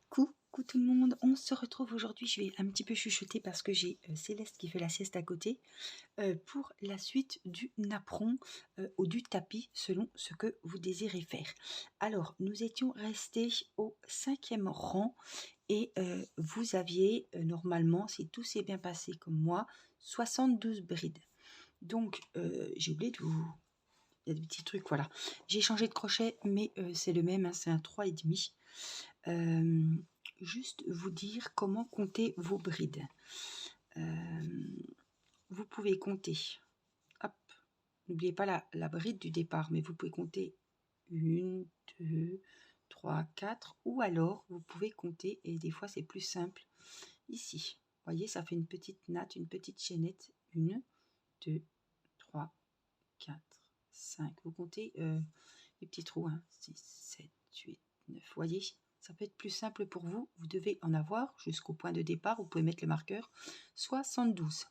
Coucou tout le monde, on se retrouve aujourd'hui, je vais un petit peu chuchoter parce que j'ai Céleste qui fait la sieste à côté, pour la suite du napperon ou du tapis selon ce que vous désirez faire. Alors, nous étions restés au 5e rang et vous aviez normalement, si tout s'est bien passé comme moi, 72 brides. Donc, j'ai oublié de vous... Il y a des petits trucs, voilà. J'ai changé de crochet, mais c'est le même, hein, c'est un 3,5. Juste vous dire comment compter vos brides. Vous pouvez compter, hop, n'oubliez pas la bride du départ, mais vous pouvez compter 1, 2, 3, 4, ou alors vous pouvez compter, et des fois c'est plus simple, ici. Vous voyez, ça fait une petite natte, une petite chaînette. 1, 2, 3, 4, 5. Vous comptez les petits trous, hein, 6, 7, 8, 9. Vous voyez, ça peut être plus simple pour vous. Vous devez en avoir jusqu'au point de départ. Vous pouvez mettre le marqueur 72.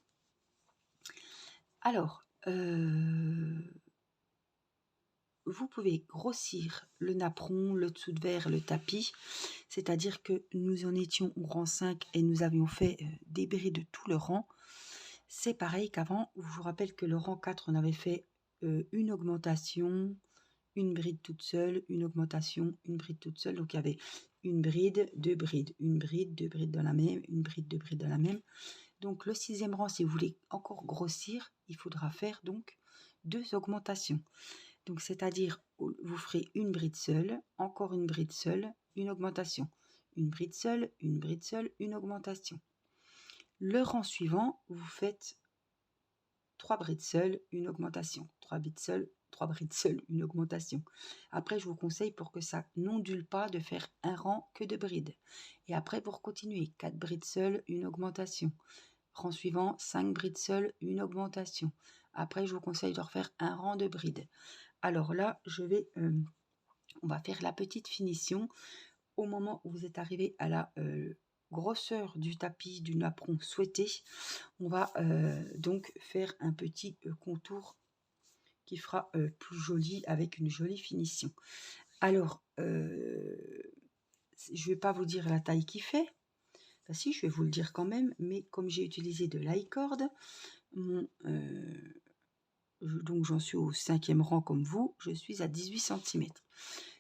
Alors, vous pouvez grossir le napperon, le dessous de verre, le tapis. C'est-à-dire que nous en étions au rang 5 et nous avions fait des brides de tout le rang. C'est pareil qu'avant. Je vous rappelle que le rang 4, on avait fait une augmentation, une bride toute seule, une augmentation, une bride toute seule. Donc il y avait une bride, deux brides, une bride, deux brides dans la même, une bride, deux brides dans la même. Donc le 6e rang, si vous voulez encore grossir, il faudra faire donc 2 augmentations. Donc c'est-à-dire, vous ferez une bride seule, encore une bride seule, une augmentation. Une bride seule, une bride seule, une augmentation. Le rang suivant, vous faites 3 brides seules, une augmentation. 3 brides seules, 3 brides seules, une augmentation. Après, je vous conseille, pour que ça n'ondule pas, de faire un rang que de brides. Et après, pour continuer, 4 brides seules, une augmentation. Rang suivant, 5 brides seules, une augmentation. Après, je vous conseille de refaire un rang de brides. Alors là, on va faire la petite finition. Au moment où vous êtes arrivé à la grosseur du tapis, du napperon souhaité, on va donc faire un petit contour qui fera plus joli, avec une jolie finition. Alors, je ne vais pas vous dire la taille qu'il fait. Enfin, si, je vais vous le dire quand même, mais comme j'ai utilisé de l'i-cord, donc j'en suis au 5e rang comme vous, je suis à 18 cm.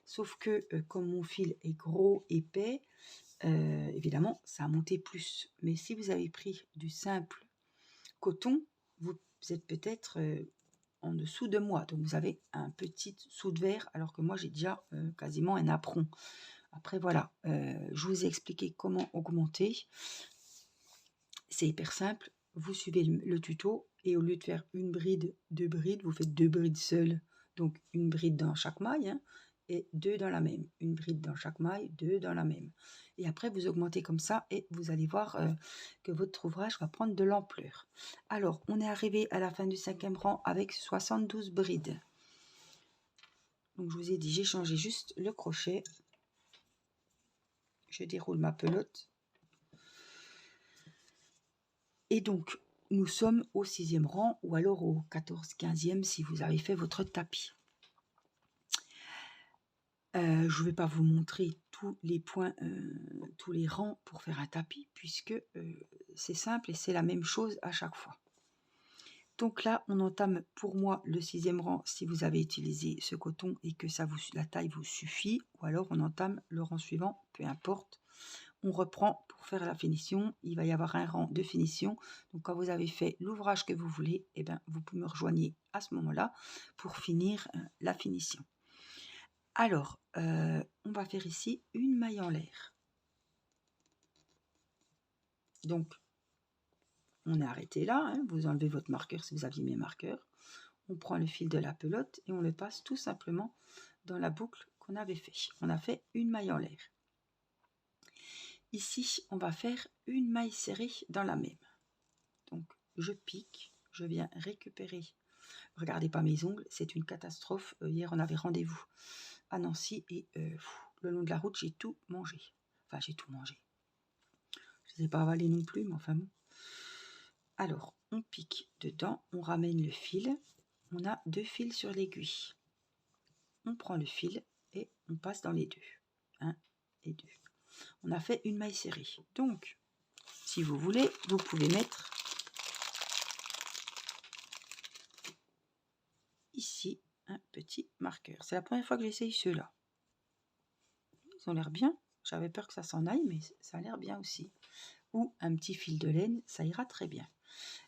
Sauf que comme mon fil est gros, épais, évidemment, ça a monté plus. Mais si vous avez pris du simple coton, vous êtes peut-être en dessous de moi. Donc vous avez un petit sous de verre, alors que moi j'ai déjà quasiment un napperon. Après voilà, je vous ai expliqué comment augmenter. C'est hyper simple. Vous suivez le tuto et au lieu de faire une bride, deux brides, vous faites 2 brides seules. Donc une bride dans chaque maille, hein, et 2 dans la même. Une bride dans chaque maille, 2 dans la même. Et après, vous augmentez comme ça et vous allez voir que votre ouvrage va prendre de l'ampleur. Alors, on est arrivé à la fin du 5e rang avec 72 brides. Donc, je vous ai dit, j'ai changé juste le crochet. Je déroule ma pelote. Et donc, nous sommes au 6e rang ou alors au 14e, 15e si vous avez fait votre tapis. Je ne vais pas vous montrer tous les points, tous les rangs pour faire un tapis, puisque c'est simple et c'est la même chose à chaque fois. Donc là, on entame pour moi le 6e rang si vous avez utilisé ce coton et que la taille vous suffit, ou alors on entame le rang suivant, peu importe. On reprend pour faire la finition. Il va y avoir un rang de finition. Donc quand vous avez fait l'ouvrage que vous voulez, eh bien, vous pouvez me rejoindre à ce moment-là pour finir la finition. Alors, on va faire ici une maille en l'air. Donc, on est arrêté là, hein, vous enlevez votre marqueur si vous aviez mis un marqueur. On prend le fil de la pelote et on le passe tout simplement dans la boucle qu'on avait fait. On a fait une maille en l'air. Ici, on va faire une maille serrée dans la même. Donc, je pique, je viens récupérer. Regardez pas mes ongles, c'est une catastrophe. Hier, on avait rendez-vous à Nancy et le long de la route, j'ai tout mangé. Enfin, j'ai tout mangé. Je ne les ai pas avalé non plus, mais enfin bon. Alors, on pique dedans, on ramène le fil. On a 2 fils sur l'aiguille. On prend le fil et on passe dans les deux. 1 et 2. on a fait une maille serrée. Donc, si vous voulez, vous pouvez mettre ici un petit marqueur. C'est la première fois que j'essaye ceux-là. Ils ont l'air bien. J'avais peur que ça s'en aille, mais ça a l'air bien aussi. Ou un petit fil de laine, ça ira très bien.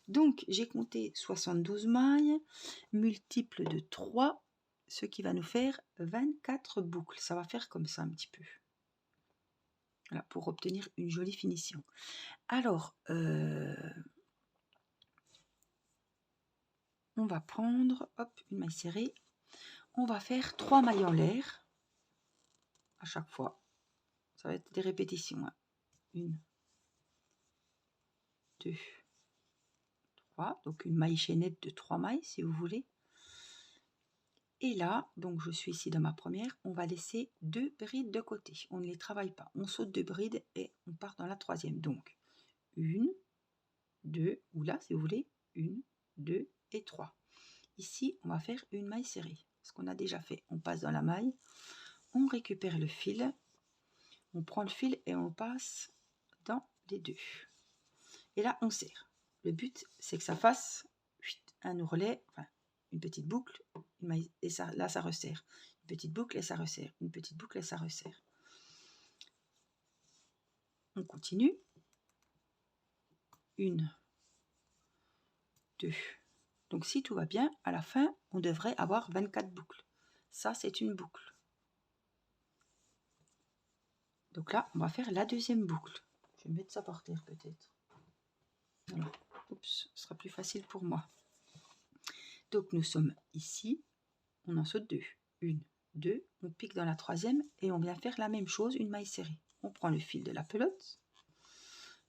Donc, j'ai compté 72 mailles, multiples de 3, ce qui va nous faire 24 boucles. Ça va faire comme ça un petit peu. Voilà, pour obtenir une jolie finition. Alors, on va prendre, hop, une maille serrée. On va faire 3 mailles en l'air à chaque fois. Ça va être des répétitions. 1, 2, 3. Donc une maille chaînette de 3 mailles si vous voulez. Et là, donc je suis ici dans ma première, on va laisser 2 brides de côté. On ne les travaille pas. On saute 2 brides et on part dans la troisième. Donc 1, 2, ou là si vous voulez, 1, 2 et 3. Ici, on va faire une maille serrée. Ce qu'on a déjà fait, on passe dans la maille, on récupère le fil, on prend le fil et on passe dans les deux. Et là, on serre. Le but, c'est que ça fasse un ourlet, enfin, une petite boucle, une maille, et ça, là, ça resserre. Une petite boucle et ça resserre. Une petite boucle et ça resserre. On continue. 1, 2. Donc, si tout va bien, à la fin, on devrait avoir 24 boucles. Ça, c'est une boucle. Donc là, on va faire la deuxième boucle. Je vais mettre ça par terre peut-être. Voilà. Oups, ce sera plus facile pour moi. Donc nous sommes ici, on en saute 2. 1, 2, on pique dans la troisième et on vient faire la même chose, une maille serrée. On prend le fil de la pelote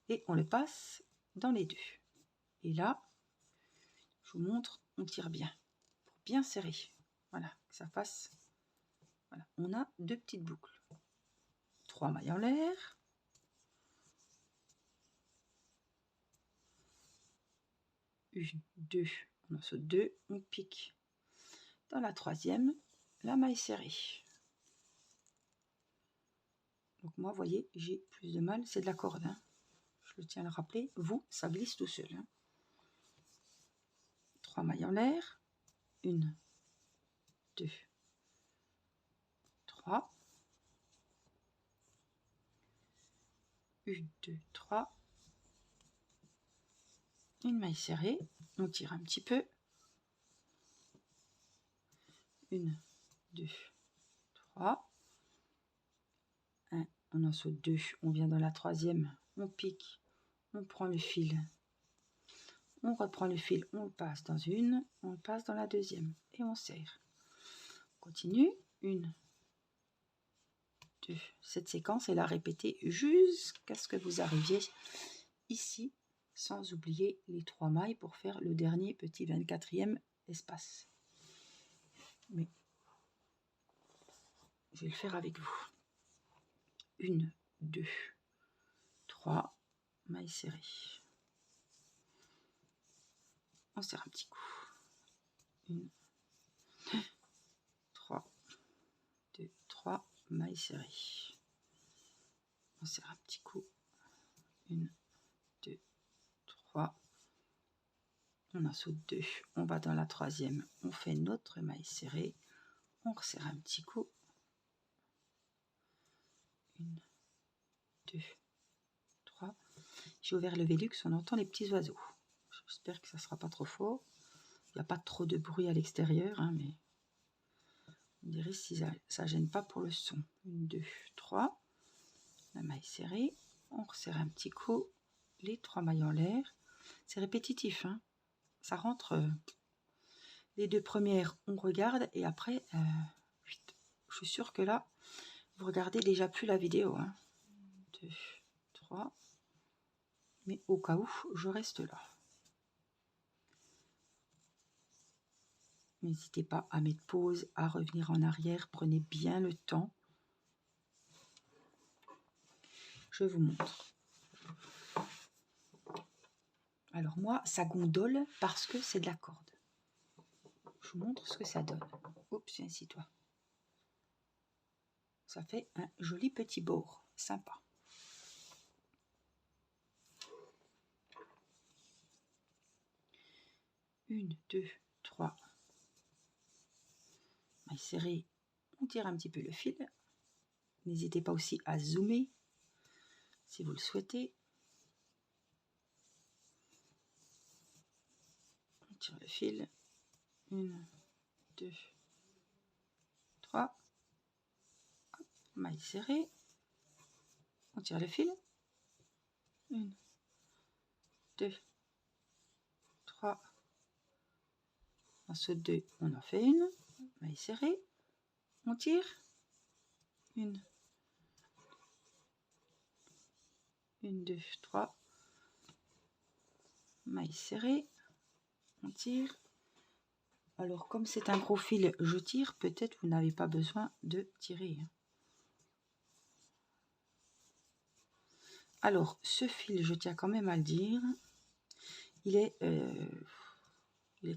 et on le passe dans les deux. Et là, je vous montre, on tire bien, pour bien serrer. Voilà, que ça fasse. Voilà, on a 2 petites boucles. 3 mailles en l'air. 1, 2, on en saute 2, on pique dans la troisième, la maille serrée. Donc moi, vous voyez, j'ai plus de mal, c'est de la corde. Hein. Je le tiens à le rappeler. Vous, ça glisse tout seul. Hein. 3 mailles en l'air. 1, 2, 3. 1, 2, 3. Une maille serrée. On tire un petit peu. 1, 2, 3. 1, on en saute 2. On vient dans la troisième. On pique. On prend le fil. On reprend le fil. On le passe dans une. On le passe dans la deuxième. Et on serre. On continue. 1, 2. Cette séquence est la répétée jusqu'à ce que vous arriviez ici, sans oublier les 3 mailles pour faire le dernier petit 24e espace. Mais je vais le faire avec vous. 1, 2, 3 mailles serrées. On serre un petit coup. 1, 2, 3, 2, 3 mailles serrées. On serre un petit coup. 1, 2, 3. On en saute 2. On va dans la troisième. On fait notre maille serrée. On resserre un petit coup. 1, 2, 3. J'ai ouvert le Velux, on entend les petits oiseaux. J'espère que ça ne sera pas trop fort. Il n'y a pas trop de bruit à l'extérieur, hein, mais on dirait si ça ne gêne pas pour le son. 1, 2, 3. La maille serrée. On resserre un petit coup. Les 3 mailles en l'air. C'est répétitif. Hein. Ça rentre. Les 2 premières, on regarde. Et après, je suis sûre que là, vous regardez déjà plus la vidéo. Hein. 1, 2, 3. Mais au cas où, je reste là. N'hésitez pas à mettre pause, à revenir en arrière. Prenez bien le temps. Je vous montre. Alors moi, ça gondole parce que c'est de la corde. Je vous montre ce que ça donne. Oups, assis-toi. Ça fait un joli petit bord. Sympa. 1, 2, 3. Maille serrée, on tire un petit peu le fil. N'hésitez pas aussi à zoomer si vous le souhaitez. On tire le fil. 1, 2, 3. Hop, maille serrée. On tire le fil. 1, 2, 3. On saute 2, on en fait une. Maille serrée. On tire. 1, 2, 3. Maille serrée. On tire. Alors, comme c'est un gros fil, je tire. Peut-être vous n'avez pas besoin de tirer. Alors, ce fil, je tiens quand même à le dire, il est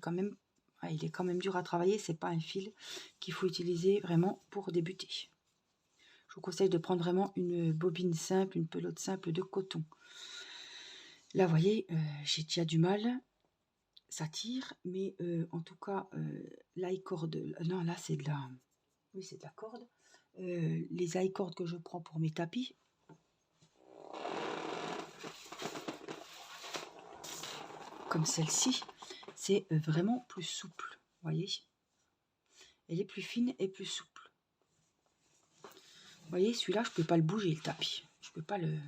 quand même dur à travailler. C'est pas un fil qu'il faut utiliser vraiment pour débuter. Je vous conseille de prendre vraiment une bobine simple, une pelote simple de coton. Là, vous voyez, j'ai déjà du mal. Ça tire, mais en tout cas, l'high-cord, non, là, c'est de la... Oui, c'est de la corde. Les high-cords que je prends pour mes tapis, comme celle-ci, c'est vraiment plus souple, vous voyez. Elle est plus fine et plus souple. Vous voyez, celui-là, je peux pas le bouger, le tapis. Je peux pas le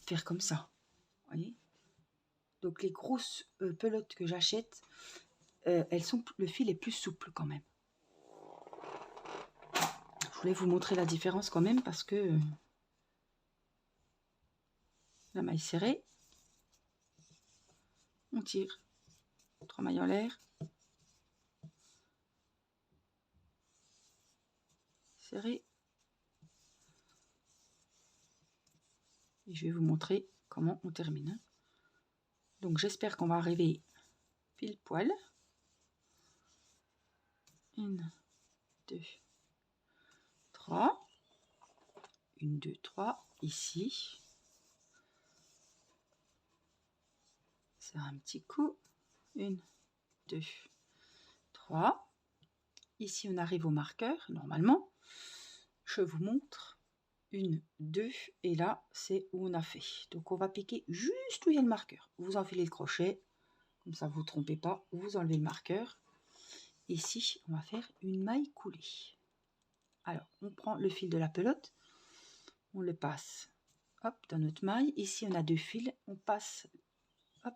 faire comme ça, vous voyez. Donc les grosses pelotes que j'achète, le fil est plus souple quand même. Je voulais vous montrer la différence quand même parce que la maille serrée, on tire 3 mailles en l'air, serré, et je vais vous montrer comment on termine. Donc j'espère qu'on va arriver pile poil. 1, 2, 3. 1, 2, 3. Ici. C'est un petit coup. 1, 2, 3. Ici, on arrive au marqueur, normalement. Je vous montre. 1, 2. Et là, c'est où on a fait. Donc, on va piquer juste où il y a le marqueur. Vous enfilez le crochet. Comme ça, vous ne vous trompez pas. Vous enlevez le marqueur. Ici, on va faire une maille coulée. Alors, on prend le fil de la pelote. On le passe, hop, dans notre maille. Ici, on a 2 fils. On passe, hop,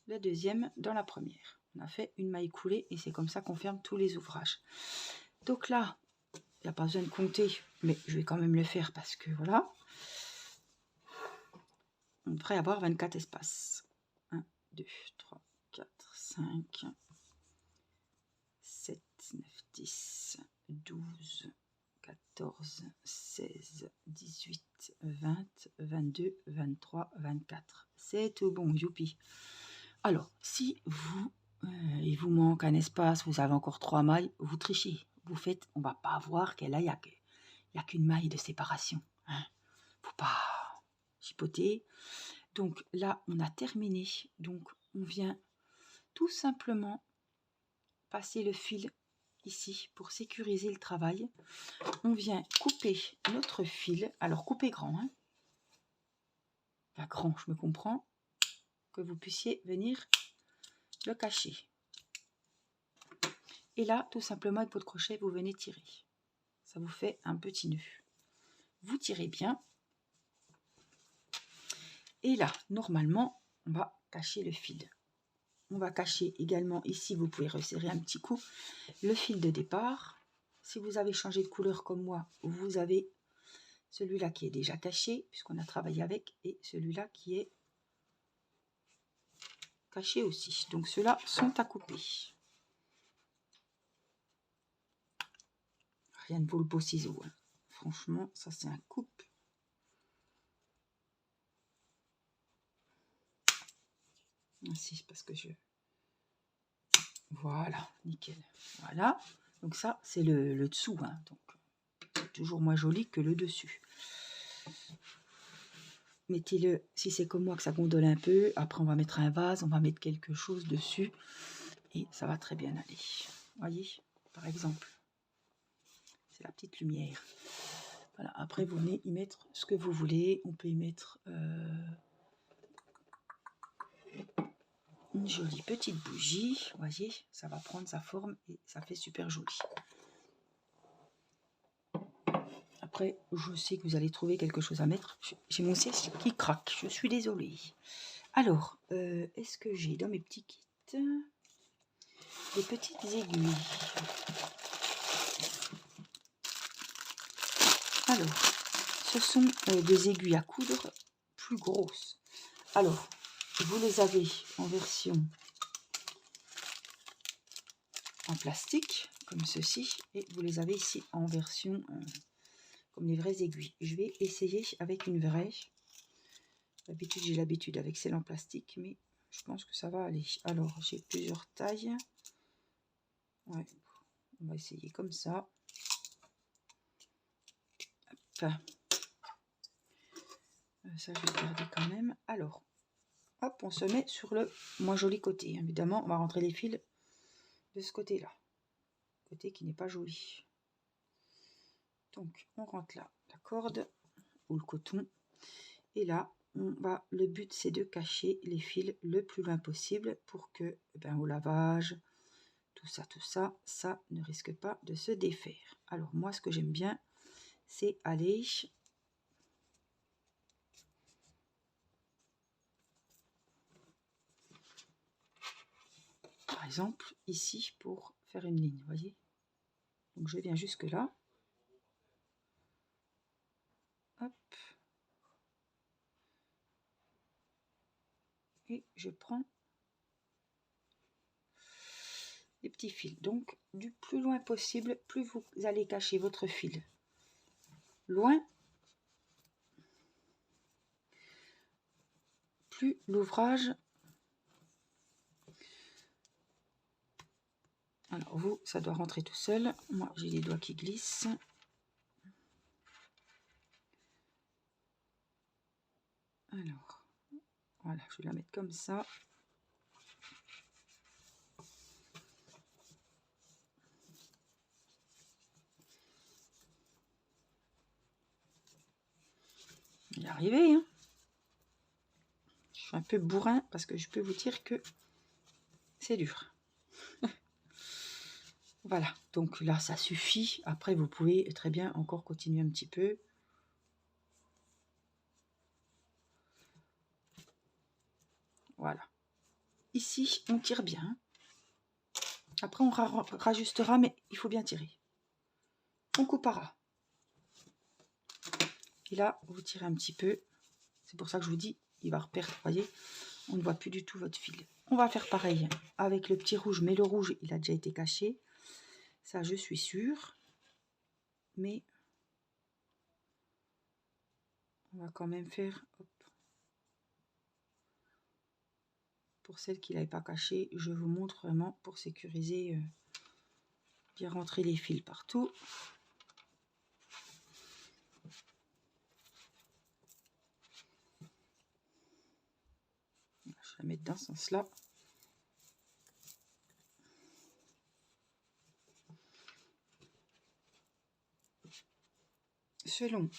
le deuxième dans la première. On a fait une maille coulée et c'est comme ça qu'on ferme tous les ouvrages. Donc là, il n'y a pas besoin de compter, mais je vais quand même le faire parce que voilà. On devrait avoir 24 espaces. 1, 2, 3, 4, 5, 7, 9, 10, 12, 14, 16, 18, 20, 22, 23, 24. C'est tout bon, youpi. Alors, si vous, il vous manque un espace, vous avez encore 3 mailles, vous trichez. Vous faites, on va pas voir qu'elle a, il n'y a qu'une maille de séparation. Hein. Faut pas chipoter. Donc là, on a terminé. Donc, on vient tout simplement passer le fil ici pour sécuriser le travail. On vient couper notre fil. Alors, couper grand. Hein. Enfin, grand, je me comprends. Que vous puissiez venir le cacher. Et là, tout simplement, avec votre crochet, vous venez tirer. Ça vous fait un petit nœud. Vous tirez bien. Et là, normalement, on va cacher le fil. On va cacher également, ici, vous pouvez resserrer un petit coup, le fil de départ. Si vous avez changé de couleur comme moi, vous avez celui-là qui est déjà caché, puisqu'on a travaillé avec, et celui-là qui est caché aussi. Donc, ceux-là sont à couper. Rien ne vaut le beau ciseau. Hein. Franchement, ça, c'est un coupe. Ainsi, parce que je... Voilà, nickel. Voilà. Donc ça, c'est le dessous. Hein. Donc, c'est toujours moins joli que le dessus. mettez-le, si c'est comme moi que ça gondole un peu, après on va mettre un vase, on va mettre quelque chose dessus et ça va très bien aller. Voyez, par exemple, c'est la petite lumière. Voilà, après vous venez y mettre ce que vous voulez. On peut y mettre une jolie petite bougie. Voyez, ça va prendre sa forme et ça fait super joli. Après, je sais que vous allez trouver quelque chose à mettre. J'ai mon siège qui craque, je suis désolée. Alors, est-ce que j'ai dans mes petits kits des petites aiguilles? Alors, ce sont des aiguilles à coudre plus grosses. Alors, vous les avez en version en plastique, comme ceci, et vous les avez ici en version comme les vraies aiguilles. Je vais essayer avec une vraie. D'habitude, j'ai l'habitude avec celle en plastique, mais je pense que ça va aller. Alors, j'ai plusieurs tailles. Ouais, on va essayer comme ça. Enfin, ça, je vais garder quand même. Alors, hop, on se met sur le moins joli côté. Évidemment, on va rentrer les fils de ce côté-là. Côté qui n'est pas joli. Donc, on rentre là la corde ou le coton. Et là, le but, c'est de cacher les fils le plus loin possible pour que, au lavage, tout ça, ça ne risque pas de se défaire. Alors, moi, ce que j'aime bien, c'est aller... Par exemple, ici, pour faire une ligne, voyez. Donc, je viens jusque là. Hop. Et je prends les petits fils. Donc, du plus loin possible, plus vous allez cacher votre fil loin, plus l'ouvrage... Alors, vous, ça doit rentrer tout seul. Moi, j'ai les doigts qui glissent. Alors, voilà, je vais la mettre comme ça. Y arriver, hein. Je suis un peu bourrin parce que je peux vous dire que c'est dur. Voilà, donc là, ça suffit. Après, vous pouvez très bien encore continuer un petit peu. Voilà. Ici, on tire bien. Après, on rajustera, mais il faut bien tirer. On coupera. Et là, vous tirez un petit peu. C'est pour ça que je vous dis, il va reperdre, voyez. On ne voit plus du tout votre fil. On va faire pareil avec le petit rouge, mais le rouge, il a déjà été caché. Ça, je suis sûre. Mais on va quand même faire... Hop. Pour celles qui ne l'avaient pas caché, je vous montre vraiment pour sécuriser, bien rentrer les fils partout. Je vais la mettre dans ce sens-là. Selon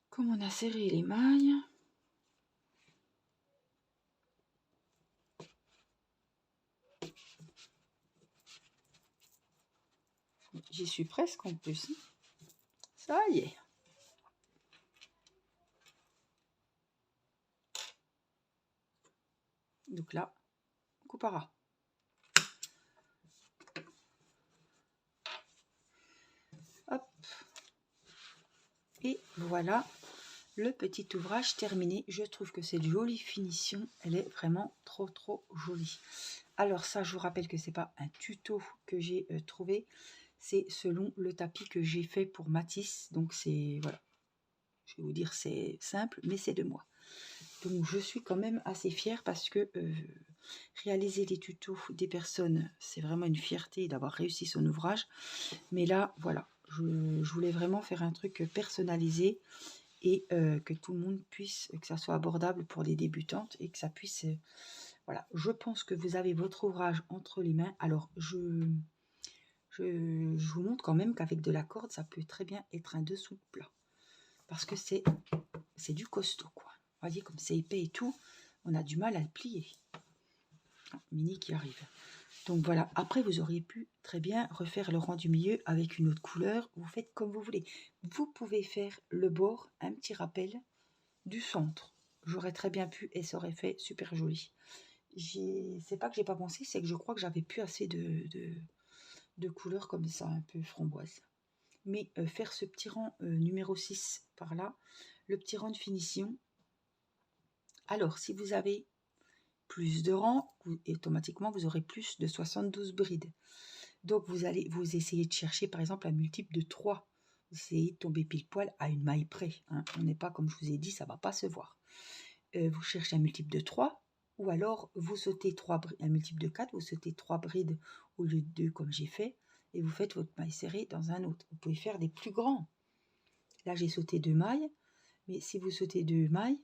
comme on a serré les mailles, j'y suis presque en plus. Ça y est. Donc là, on coupera. Hop. Et voilà le petit ouvrage terminé. Je trouve que cette jolie finition, elle est vraiment trop jolie. Alors ça, je vous rappelle que c'est pas un tuto que j'ai trouvé, c'est selon le tapis que j'ai fait pour Matisse. Donc c'est, voilà, je vais vous dire, c'est simple, mais c'est de moi. Donc je suis quand même assez fière parce que réaliser des tutos des personnes, c'est vraiment une fierté d'avoir réussi son ouvrage. Mais là, voilà, je voulais vraiment faire un truc personnalisé et que tout le monde puisse, que ça soit abordable pour les débutantes et que ça puisse, voilà. Je pense que vous avez votre ouvrage entre les mains. Alors, je vous montre quand même qu'avec de la corde, ça peut très bien être un dessous de plat. Parce que c'est du costaud, quoi. Vous voyez, comme c'est épais et tout, on a du mal à le plier. Mini qui arrive. Donc voilà, après vous auriez pu très bien refaire le rang du milieu avec une autre couleur. Vous faites comme vous voulez. Vous pouvez faire le bord, un petit rappel du centre. J'aurais très bien pu et ça aurait fait super joli. C'est pas que j'ai pas pensé, c'est que je crois que j'avais plus assez de couleurs comme ça, un peu framboise. Mais faire ce petit rang numéro 6 par là, le petit rang de finition. Alors, si vous avez plus de rangs, automatiquement, vous aurez plus de 72 brides. Donc, vous essayez de chercher, par exemple, un multiple de 3. Vous essayez de tomber pile poil à une maille près. Hein. On n'est pas, comme je vous ai dit, ça ne va pas se voir. Vous cherchez un multiple de 3, ou alors vous sautez un multiple de 4, vous sautez 3 brides au lieu de 2, comme j'ai fait, et vous faites votre maille serrée dans un autre. Vous pouvez faire des plus grands. Là, j'ai sauté 2 mailles, mais si vous sautez 2 mailles,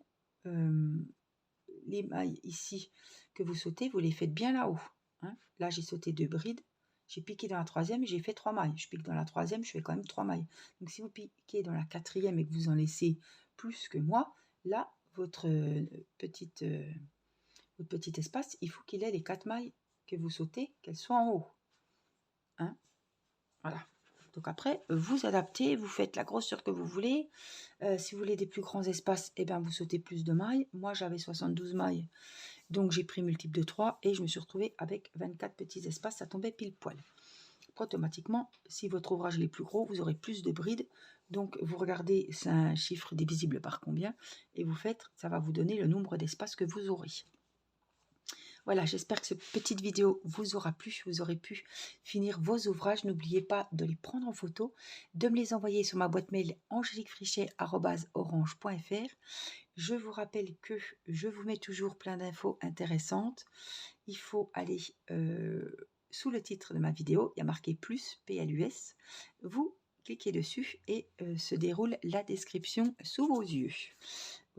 les mailles ici que vous sautez, vous les faites bien là-haut. Hein. Là, j'ai sauté 2 brides, j'ai piqué dans la troisième et j'ai fait 3 mailles. Je pique dans la troisième, je fais quand même 3 mailles. Donc, si vous piquez dans la quatrième et que vous en laissez plus que moi, là, votre petit espace, il faut qu'il ait les 4 mailles que vous sautez, qu'elles soient en haut. Hein. Voilà. Donc après, vous adaptez, vous faites la grosseur que vous voulez. Si vous voulez des plus grands espaces, eh bien, vous sautez plus de mailles. Moi, j'avais 72 mailles, donc j'ai pris multiple de 3 et je me suis retrouvée avec 24 petits espaces. Ça tombait pile poil. Automatiquement, si votre ouvrage est plus gros, vous aurez plus de brides. Donc, vous regardez, c'est un chiffre divisible par combien et vous faites, ça va vous donner le nombre d'espaces que vous aurez. Voilà, j'espère que cette petite vidéo vous aura plu, vous aurez pu finir vos ouvrages. N'oubliez pas de les prendre en photo, de me les envoyer sur ma boîte mail angeliquefrichet@orange.fr. Je vous rappelle que je vous mets toujours plein d'infos intéressantes. Il faut aller sous le titre de ma vidéo, il y a marqué plus, PLUS. Vous cliquez dessus et se déroule la description sous vos yeux.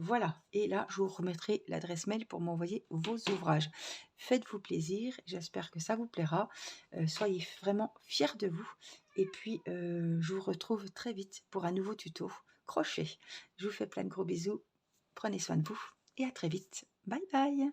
Voilà, et là, je vous remettrai l'adresse mail pour m'envoyer vos ouvrages. Faites-vous plaisir, j'espère que ça vous plaira. Soyez vraiment fiers de vous. Et puis, je vous retrouve très vite pour un nouveau tuto crochet. Je vous fais plein de gros bisous. Prenez soin de vous et à très vite. Bye bye.